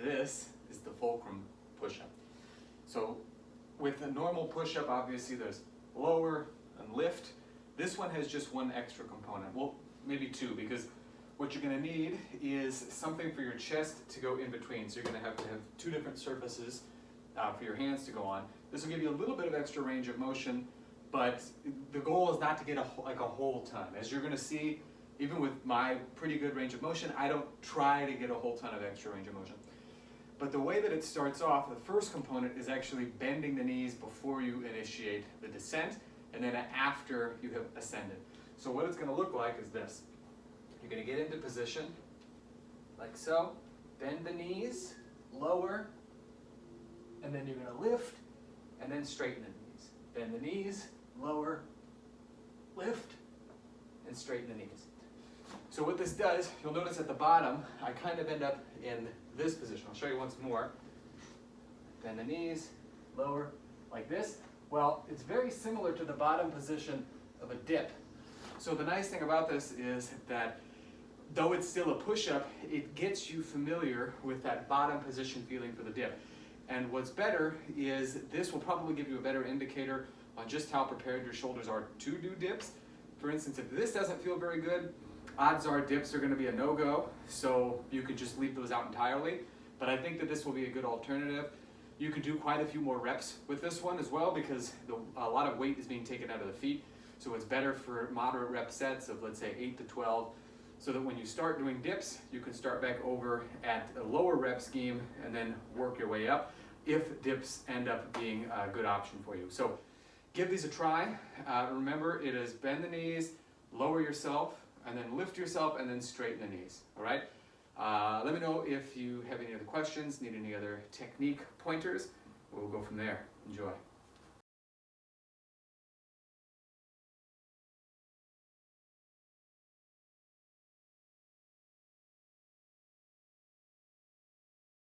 this is the fulcrum push-up. So with a normal push-up, obviously there's lower and lift. This one has just one extra component. Well, maybe two, because what you're gonna need is something for your chest to go in between. So you're gonna have to have two different surfaces for your hands to go on. This will give you a little bit of extra range of motion, but the goal is not to get a whole ton. As you're gonna see, even with my pretty good range of motion, I don't try to get a whole ton of extra range of motion. But the way that it starts off, the first component is actually bending the knees before you initiate the descent, and then after you have ascended. So what it's gonna look like is this. You're gonna get into position, like so, bend the knees, lower, and then you're gonna lift, and then straighten the knees. Bend the knees, lower, lift, and straighten the knees. So what this does, you'll notice at the bottom, I kind of end up in this position. I'll show you once more. Bend the knees, lower, like this. Well, it's very similar to the bottom position of a dip. So the nice thing about this is that though it's still a push-up, it gets you familiar with that bottom position feeling for the dip. And what's better is this will probably give you a better indicator on just how prepared your shoulders are to do dips. For instance, if this doesn't feel very good, odds are dips are going to be a no-go, so you could just leave those out entirely. But I think that this will be a good alternative. You could do quite a few more reps with this one as well, because a lot of weight is being taken out of the feet. So it's better for moderate rep sets of, let's say, 8 to 12, so that when you start doing dips, you can start back over at a lower rep scheme and then work your way up if dips end up being a good option for you. So give these a try. Remember, it is bend the knees, lower yourself, and then lift yourself, and then straighten the knees, all right? Let me know if you have any other questions, need any other technique pointers. We'll go from there. Enjoy.